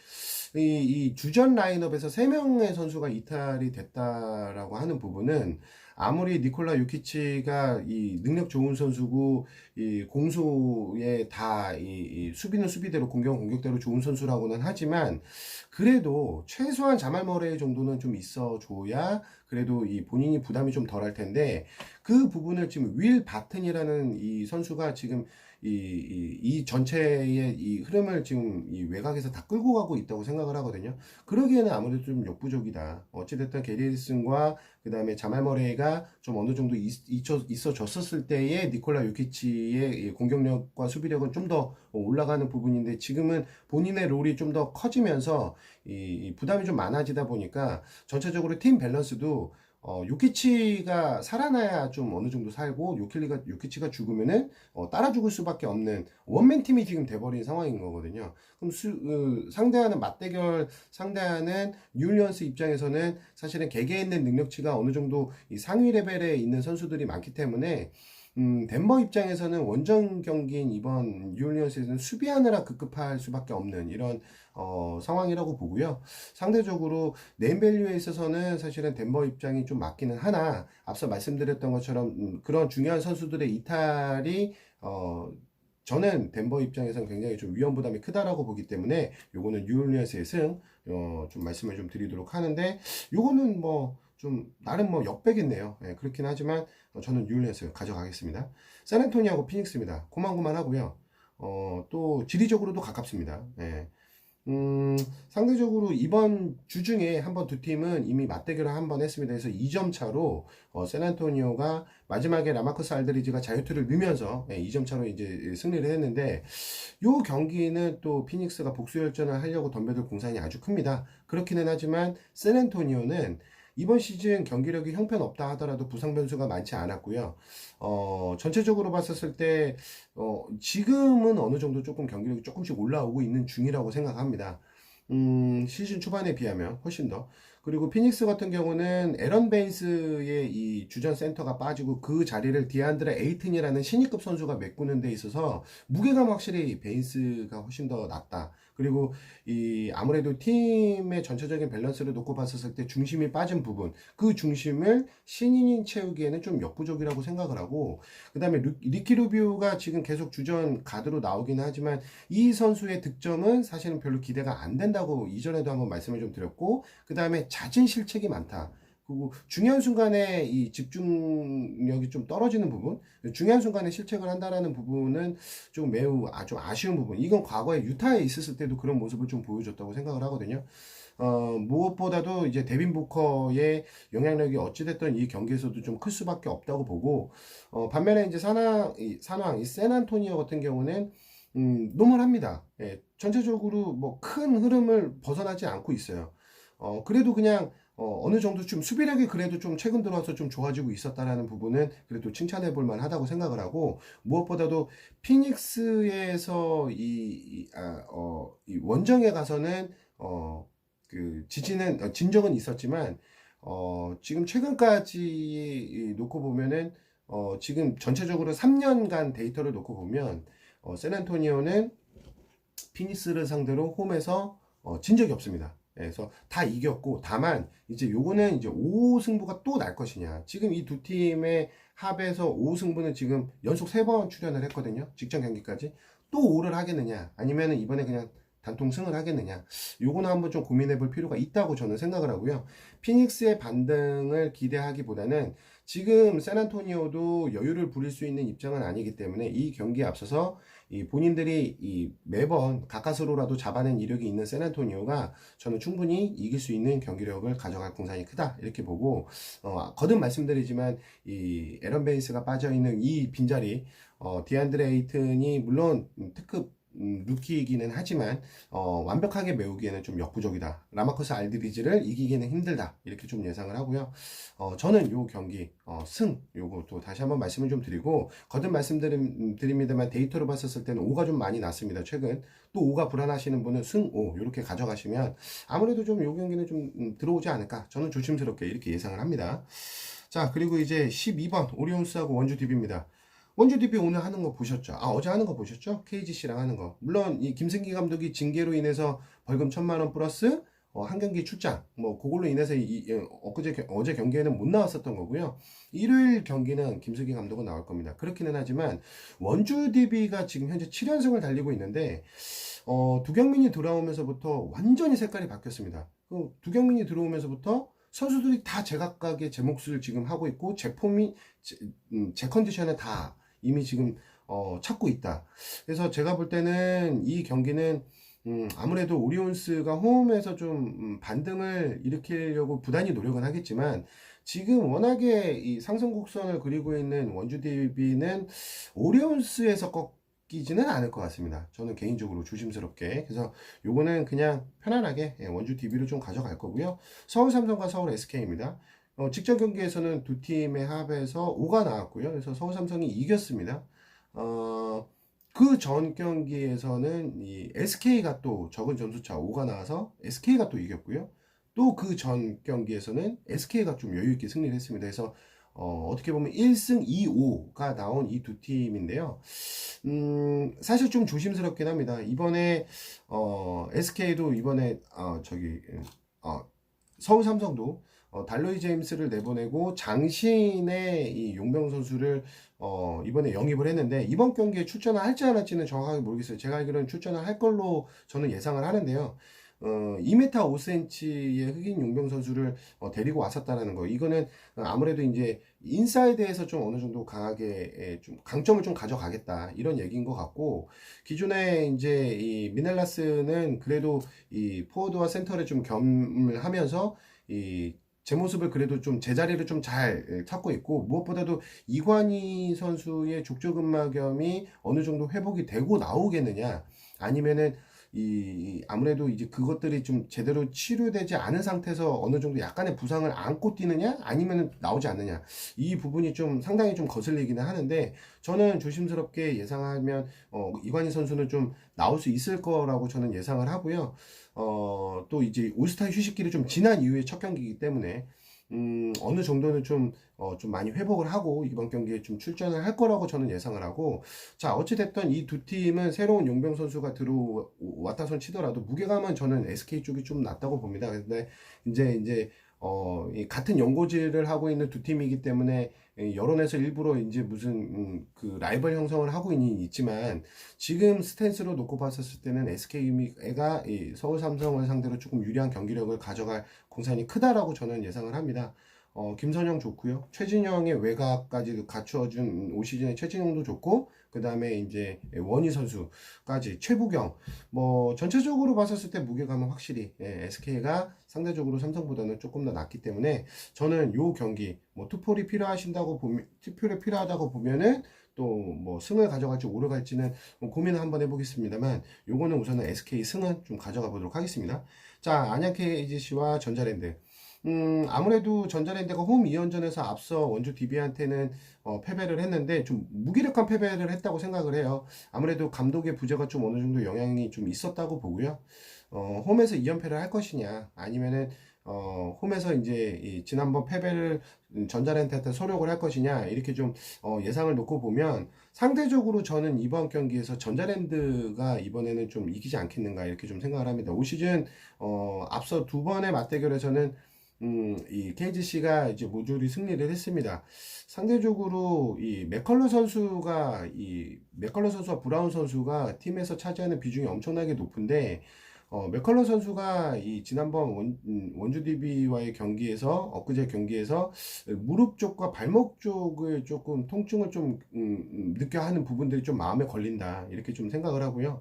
Speaker 1: 이 주전 라인업에서 3명의 선수가 이탈이 됐다라고 하는 부분은 아무리 니콜라 요키치가 이 능력 좋은 선수고 이 공수에 다 이 수비는 수비대로 공격은 공격대로 좋은 선수라고는 하지만 그래도 최소한 자말 머레이 정도는 좀 있어줘야 그래도 이 본인이 부담이 좀 덜할 텐데 그 부분을 지금 윌 바튼이라는 이 선수가 지금 이 전체의 이 흐름을 지금 이 외곽에서 다 끌고 가고 있다고 생각을 하거든요. 그러기에는 아무래도 좀 역부족이다. 어찌됐든 게리 해리슨과 그 다음에 자말 머레이가 좀 어느 정도 있어줬었을 때의 니콜라 요키치의 공격력과 수비력은 좀 더 올라가는 부분인데 지금은 본인의 롤이 좀 더 커지면서 이 부담이 좀 많아지다 보니까 전체적으로 팀 밸런스도 요키치가 살아나야 좀 어느 정도 살고 요키치가 죽으면은 따라 죽을 수밖에 없는 원맨 팀이 지금 돼버린 상황인 거거든요. 그럼 상대하는 맞대결 상대하는 뉴올리언스 입장에서는 사실은 개개인 있는 능력치가 어느 정도 이 상위 레벨에 있는 선수들이 많기 때문에 덴버 입장에서는 원정 경기인 이번 뉴올리언스에서는 수비하느라 급급할 수밖에 없는 이런 상황이라고 보고요. 상대적으로 네임밸류에 있어서는 사실은 덴버 입장이 좀 맞기는 하나 앞서 말씀드렸던 것처럼 그런 중요한 선수들의 이탈이 저는 덴버 입장에서는 굉장히 좀 위험 부담이 크다라고 보기 때문에 요거는 뉴올리언스의 승 좀 말씀을 좀 드리도록 하는데 요거는 뭐 좀 나름 뭐 역배겠네요. 예, 그렇긴 하지만 저는 뉴올리언스 가져가겠습니다. 샌앤토니하고 피닉스입니다. 고만고만하고요. 또 지리적으로도 가깝습니다. 예. 상대적으로 이번 주 중에 한 번 두 팀은 이미 맞대결을 한 번 했습니다. 그래서 2점 차로 샌안토니오가 마지막에 라마커스 알드리지가 자유투를 넣으면서 2점 차로 이제 승리를 했는데 요 경기는 또 피닉스가 복수열전을 하려고 덤벼들 공산이 아주 큽니다. 그렇기는 하지만 샌안토니오는 이번 시즌 경기력이 형편없다 하더라도 부상 변수가 많지 않았고요. 전체적으로 봤었을 때 지금은 어느 정도 조금 경기력이 조금씩 올라오고 있는 중이라고 생각합니다. 시즌 초반에 비하면 훨씬 더. 그리고 피닉스 같은 경우는 에런 베인스의 이 주전 센터가 빠지고 그 자리를 디안드레 에이튼이라는 신입급 선수가 메꾸는 데 있어서 무게감 확실히 베인스가 훨씬 더 낫다. 그리고 이 아무래도 팀의 전체적인 밸런스를 놓고 봤었을 때 중심이 빠진 부분, 그 중심을 신인이 채우기에는 좀 역부족이라고 생각을 하고, 그 다음에 리키 루비오가 지금 계속 주전 가드로 나오긴 하지만 이 선수의 득점은 사실은 별로 기대가 안 된다고 이전에도 한번 말씀을 좀 드렸고, 그 다음에 잦은 실책이 많다. 그리고 중요한 순간에 이 집중력이 좀 떨어지는 부분, 중요한 순간에 실책을 한다라는 부분은 좀 매우 좀 아쉬운 부분. 이건 과거에 유타에 있었을 때도 그런 모습을 좀 보여줬다고 생각을 하거든요. 무엇보다도 이제 데빈 부커의 영향력이 어찌됐든 이 경기에서도 좀 클 수밖에 없다고 보고, 반면에 이제 이 샌안토니오 같은 경우는 노멀합니다. 예, 전체적으로 뭐 큰 흐름을 벗어나지 않고 있어요. 그래도 그냥 어느 정도 좀 수비력이 그래도 좀 최근 들어와서 좀 좋아지고 있었다라는 부분은 그래도 칭찬해 볼 만하다고 생각을 하고, 무엇보다도 피닉스에서 이 원정에 가서는 진 적은 있었지만, 지금 최근까지 놓고 보면은, 지금 전체적으로 3년간 데이터를 놓고 보면, 샌안토니오는 피닉스를 상대로 홈에서 진 적이 없습니다. 그래서 다 이겼고, 다만 이제 요거는 이제 5 승부가 또 날 것이냐. 지금 이 두 팀의 합에서 5 승부는 지금 연속 3번 출연을 했거든요. 직전 경기까지. 또 5를 하겠느냐, 아니면은 이번에 그냥 단통 승을 하겠느냐. 요거는 한번 좀 고민해 볼 필요가 있다고 저는 생각을 하고요. 피닉스의 반등을 기대하기보다는 지금 샌안토니오도 여유를 부릴 수 있는 입장은 아니기 때문에 이 경기에 앞서서 이 본인들이 이 매번 가까스로라도 잡아낸 이력이 있는 샌안토니오가 저는 충분히 이길 수 있는 경기력을 가져갈 공산이 크다 이렇게 보고, 거듭 말씀드리지만 이 에런 베이스가 빠져있는 이 빈자리, 디안드레 에이튼이 물론 특급 루키이기는 하지만 완벽하게 메우기에는 좀 역부족이다. 라마커스 알드리지를 이기기는 힘들다. 이렇게 좀 예상을 하고요. 저는 요 경기 승 요것도 다시 한번 말씀을 좀 드리고, 거듭 말씀드립니다만 데이터로 봤었을 때는 5가 좀 많이 났습니다. 최근 또 5가 불안하시는 분은 승 5 이렇게 가져가시면 아무래도 좀 요 경기는 좀 들어오지 않을까. 저는 조심스럽게 이렇게 예상을 합니다. 자, 그리고 이제 12번 오리온스하고 원주 DB입니다. 원주 DB 오늘 하는 거 보셨죠? 어제 하는 거 보셨죠? KGC랑 하는 거. 물론 이 김승기 감독이 징계로 인해서 벌금 1,000만 원 플러스 한 경기 출장, 뭐 그걸로 인해서 어제 경기에는 못 나왔었던 거고요. 일요일 경기는 김승기 감독은 나올 겁니다. 그렇기는 하지만 원주 DB가 지금 현재 7연승을 달리고 있는데, 두경민이 들어오면서부터 완전히 색깔이 바뀌었습니다. 두경민이 들어오면서부터 선수들이 다 제각각의 제 몫을 지금 하고 있고, 제 폼이 제 컨디션에 다 이미 지금 찾고 있다. 그래서 제가 볼 때는 이 경기는 아무래도 오리온스가 홈에서 좀 반등을 일으키려고 부단히 노력은 하겠지만, 지금 워낙에 이 상승 곡선을 그리고 있는 원주 DB는 오리온스에서 꺾이지는 않을 것 같습니다. 저는 개인적으로 조심스럽게. 그래서 요거는 그냥 편안하게 원주 DB로 좀 가져갈 거고요. 서울 삼성과 서울 SK입니다. 직전 경기에서는 두 팀의 합에서 5가 나왔고요. 그래서 서울 삼성이 이겼습니다. 그 전 경기에서는 이 SK가 또 적은 점수차 5가 나와서 SK가 또 이겼고요. 또 그 전 경기에서는 SK가 좀 여유있게 승리를 했습니다. 그래서 어떻게 보면 1승 2호가 나온 이 두 팀인데요. 사실 좀 조심스럽긴 합니다. 이번에 SK도 이번에 서울 삼성도 달로이 제임스를 내보내고 장신의 이 용병 선수를 이번에 영입을 했는데, 이번 경기에 출전을 할지 안 할지는 정확하게 모르겠어요. 제가 알기로는 출전을 할 걸로 저는 예상을 하는데요. 2m 5cm의 흑인 용병 선수를 데리고 왔었다라는 거, 이거는 아무래도 이제 인사이드에서 좀 어느 정도 강하게 좀 강점을 좀 가져가겠다 이런 얘기인 것 같고, 기존에 이제 이 미넬라스는 그래도 이 포워드와 센터를 좀 겸을 하면서 제 모습을 그래도 좀 제자리를 좀 잘 찾고 있고, 무엇보다도 이관희 선수의 족저근막염이 어느 정도 회복이 되고 나오겠느냐, 아니면은 아무래도 이제 그것들이 좀 제대로 치료되지 않은 상태에서 어느 정도 약간의 부상을 안고 뛰느냐, 아니면 나오지 않느냐, 이 부분이 좀 상당히 좀 거슬리기는 하는데, 저는 조심스럽게 예상하면 이관희 선수는 좀 나올 수 있을 거라고 저는 예상을 하고요. 또 이제 올스타 휴식기를 좀 지난 이후에 첫 경기이기 때문에 어느 정도는 좀 많이 회복을 하고 이번 경기에 좀 출전을 할 거라고 저는 예상을 하고, 자, 어찌됐든 이 두 팀은 새로운 용병 선수가 들어왔다 손 치더라도 무게감은 저는 SK 쪽이 좀 낫다고 봅니다. 근데 이제 이 같은 연고지를 하고 있는 두 팀이기 때문에 여론에서 일부러 이제 무슨 그 라이벌 형성을 하고 있지만, 지금 스탠스로 놓고 봤었을 때는 SK가 이 서울 삼성을 상대로 조금 유리한 경기력을 가져갈 공산이 크다라고 저는 예상을 합니다. 김선영 좋고요. 최진영의 외곽까지도 갖추어준 올 시즌의 최진영도 좋고, 그 다음에 이제 원희 선수까지 최부경. 뭐 전체적으로 봤었을 때 무게감은 확실히 SK가 상대적으로 삼성보다는 조금 더 낫기 때문에 저는 요 경기 뭐 투표를 필요하다고 보면은 또 뭐 승을 가져갈지 오를 갈지는 고민을 한번 해보겠습니다만, 요거는 우선은 SK 승은 좀 가져가 보도록 하겠습니다. 자, 안양 KGC와 전자랜드. 아무래도 전자랜드가 홈 2연전에서 앞서 원주 DB한테는 패배를 했는데 좀 무기력한 패배를 했다고 생각을 해요. 아무래도 감독의 부재가 좀 어느 정도 영향이 좀 있었다고 보고요. 홈에서 2연패를 할 것이냐, 아니면은 홈에서 이제 지난번 패배를 전자랜드한테 소력을 할 것이냐, 이렇게 좀 예상을 놓고 보면 상대적으로 저는 이번 경기에서 전자랜드가 이번에는 좀 이기지 않겠는가 이렇게 좀 생각을 합니다. 올 시즌 앞서 두 번의 맞대결에서는 이 KGC가 이제 모조리 승리를 했습니다. 상대적으로 맥컬러 선수와 브라운 선수가 팀에서 차지하는 비중이 엄청나게 높은데, 맥컬러 선수가 이 지난번 원주 DB와의 경기에서, 엊그제 경기에서 무릎 쪽과 발목 쪽을 조금 통증을 좀 느껴 하는 부분들이 좀 마음에 걸린다 이렇게 좀 생각을 하고요.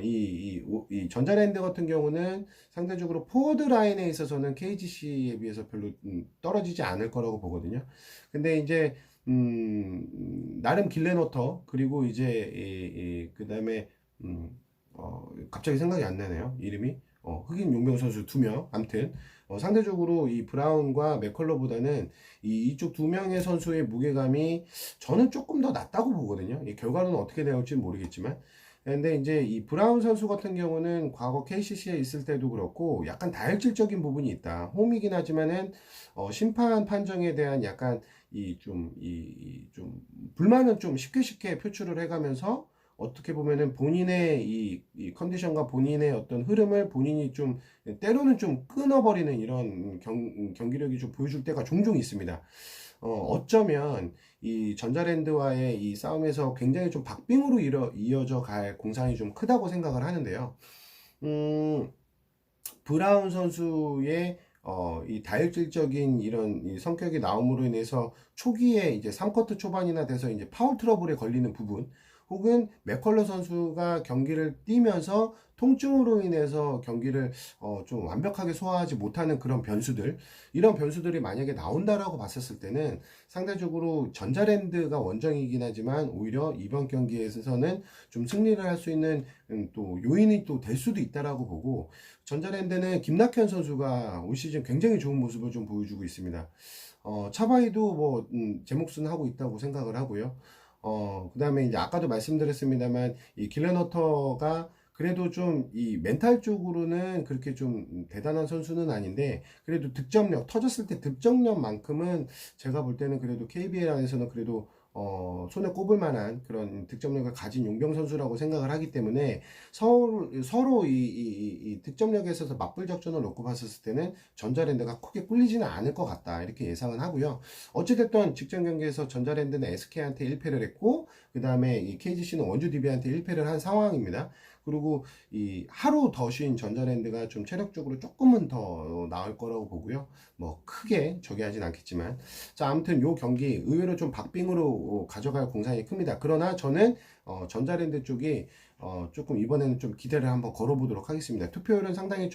Speaker 1: 이 전자랜드 같은 경우는 상대적으로 포워드 라인에 있어서는 KGC에 비해서 별로 떨어지지 않을 거라고 보거든요. 근데 이제 나름 길레노터, 그리고 이제 그 다음에 갑자기 생각이 안 나네요, 이름이. 흑인 용병 선수 2명. 암튼 상대적으로 이 브라운과 맥컬러보다는 이쪽 2명의 선수의 무게감이 저는 조금 더 낫다고 보거든요. 이 결과는 어떻게 나올지 모르겠지만. 근데 이제 이 브라운 선수 같은 경우는 과거 KCC에 있을 때도 그렇고 약간 다혈질적인 부분이 있다. 홈이긴 하지만은 심판 판정에 대한 약간 좀 불만은 좀 쉽게 표출을 해가면서 어떻게 보면은 본인의 이 컨디션과 본인의 어떤 흐름을 본인이 좀 때로는 좀 끊어버리는 이런 경기력이 좀 보여줄 때가 종종 있습니다. 어쩌면 이 전자랜드와의 이 싸움에서 굉장히 좀 박빙으로 이어져 갈 공산이 좀 크다고 생각을 하는데요. 브라운 선수의 이 다혈질적인 이런 이 성격이 나옴으로 인해서 초기에 이제 3쿼터 초반이나 돼서 이제 파울 트러블에 걸리는 부분, 혹은 맥컬러 선수가 경기를 뛰면서 통증으로 인해서 경기를 좀 완벽하게 소화하지 못하는 그런 변수들, 이런 변수들이 만약에 나온다라고 봤었을 때는 상대적으로 전자랜드가 원정이긴 하지만 오히려 이번 경기에서는 좀 승리를 할 수 있는 또 요인이 또 될 수도 있다라고 보고, 전자랜드는 김낙현 선수가 올 시즌 굉장히 좋은 모습을 좀 보여주고 있습니다. 차바이도 뭐 제 몫은 하고 있다고 생각을 하고요. 그 다음에 이제 아까도 말씀드렸습니다만, 이 길레너터가 그래도 좀 이 멘탈 쪽으로는 그렇게 좀 대단한 선수는 아닌데, 그래도 득점력, 터졌을 때 득점력만큼은 제가 볼 때는 그래도 KBL 안에서는 그래도 손에 꼽을 만한 그런 득점력을 가진 용병 선수라고 생각을 하기 때문에 서로 이 득점력에 있어서 맞불 작전을 놓고 봤었을 때는 전자랜드가 크게 꿀리지는 않을 것 같다 이렇게 예상은 하고요. 어찌됐든 직전 경기에서 전자랜드는 SK한테 1패를 했고, 그 다음에 이 KGC는 원주 DB한테 1패를 한 상황입니다. 그리고 이 하루 더 쉰 전자랜드가 좀 체력적으로 조금은 더 나을 거라고 보고요. 뭐 크게 저기 하진 않겠지만, 자, 아무튼 요 경기 의외로 좀 박빙으로 가져갈 공산이 큽니다. 그러나 저는 전자랜드 쪽이 조금 이번에는 좀 기대를 한번 걸어보도록 하겠습니다. 투표율은 상당히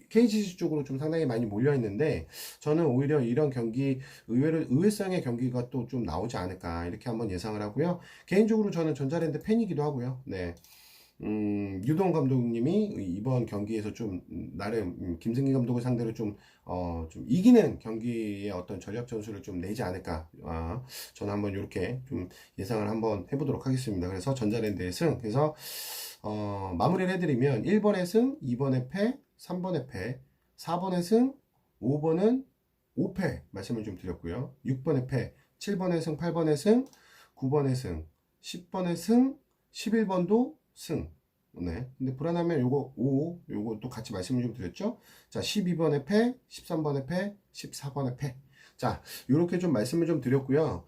Speaker 1: KGC 쪽으로 좀 상당히 많이 몰려 있는데, 저는 오히려 이런 경기 의외로 의외성의 경기가 또 좀 나오지 않을까 이렇게 한번 예상을 하고요. 개인적으로 저는 전자랜드 팬이기도 하고요. 네. 유동 감독님이 이번 경기에서 좀 나름 김승기 감독을 상대로 좀 이기는 경기의 어떤 전략 전술을 좀 내지 않을까. 저는 한번 이렇게 좀 예상을 한번 해보도록 하겠습니다. 그래서 전자랜드의 승. 그래서 마무리를 해드리면 1번의 승, 2번의 패, 3번의 패, 4번의 승, 5번은 5패 말씀을 좀 드렸고요. 6번의 패, 7번의 승, 8번의 승, 9번의 승, 10번의 승, 11번도 승. 네. 근데 불안하면 요거 또 같이 말씀을 좀 드렸죠? 자, 12번의 패, 13번의 패, 14번의 패. 자, 요렇게 좀 말씀을 좀 드렸고요.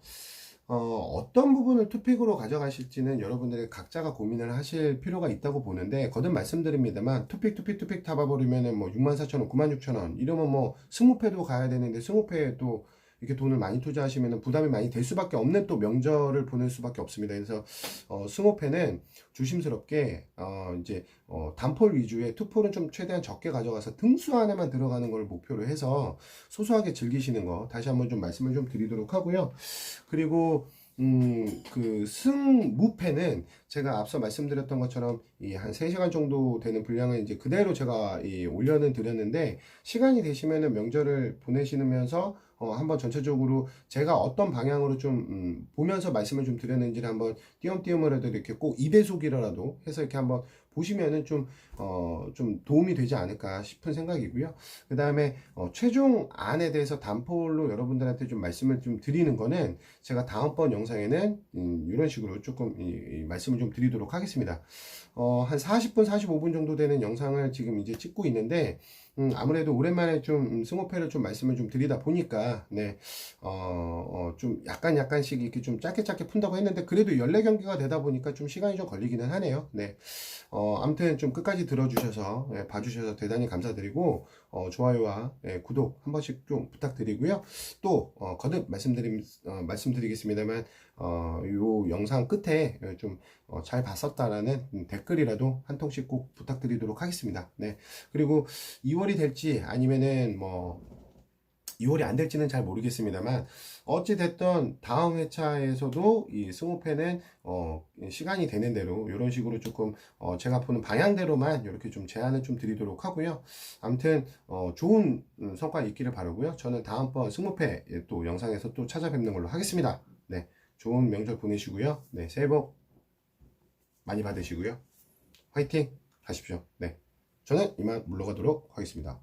Speaker 1: 어떤 부분을 투픽으로 가져가실지는 여러분들이 각자가 고민을 하실 필요가 있다고 보는데, 거듭 말씀드립니다만, 투픽 잡아버리면은 뭐 64,000원, 96,000원, 이러면 뭐 20패도 가야 되는데, 20패에 또 이렇게 돈을 많이 투자하시면 부담이 많이 될 수밖에 없는 또 명절을 보낼 수밖에 없습니다. 그래서, 20패는 조심스럽게, 단폴 위주의 투폴은 좀 최대한 적게 가져가서 등수 안에만 들어가는 걸 목표로 해서 소소하게 즐기시는 거 다시 한번 좀 말씀을 좀 드리도록 하고요. 그리고 그 승무패는 제가 앞서 말씀드렸던 것처럼 이 한 3시간 정도 되는 분량을 이제 그대로 제가 올려는 드렸는데, 시간이 되시면은 명절을 보내시면서 한번 전체적으로 제가 어떤 방향으로 좀 보면서 말씀을 좀 드렸는지를 한번 띄엄띄엄이라도 이렇게 꼭 2배속이라도 해서 이렇게 한번 보시면은 좀 도움이 되지 않을까 싶은 생각이고요. 그 다음에 최종 안에 대해서 단폴로 여러분들한테 좀 말씀을 좀 드리는 거는 제가 다음번 영상에는 이런 식으로 조금 이 말씀을 좀 드리도록 하겠습니다. 한 40분, 45분 정도 되는 영상을 지금 이제 찍고 있는데, 아무래도 오랜만에 좀 승호패를 좀 말씀을 좀 드리다 보니까, 네, 좀 약간씩 이렇게 좀 짧게 푼다고 했는데, 그래도 14경기가 되다 보니까 좀 시간이 좀 걸리기는 하네요. 네. 아무튼 좀 끝까지 들어주셔서, 봐주셔서 대단히 감사드리고, 좋아요와 구독 한 번씩 좀 부탁드리고요. 또, 거듭 말씀드리겠습니다만, 요 영상 끝에 좀 잘 봤었다라는 댓글이라도 한 통씩 꼭 부탁드리도록 하겠습니다. 네. 그리고 2월이 될지 아니면은 뭐 2월이 안 될지는 잘 모르겠습니다만, 어찌 됐던 다음 회차에서도 이 승호패는 시간이 되는 대로 이런 식으로 조금 제가 보는 방향대로만 이렇게 좀 제안을 좀 드리도록 하고요. 아무튼 좋은 성과 있기를 바라고요. 저는 다음번 승호패 또 영상에서 또 찾아뵙는 걸로 하겠습니다. 네, 좋은 명절 보내시고요. 네, 새해 복 많이 받으시고요. 화이팅 하십시오. 네, 저는 이만 물러가도록 하겠습니다.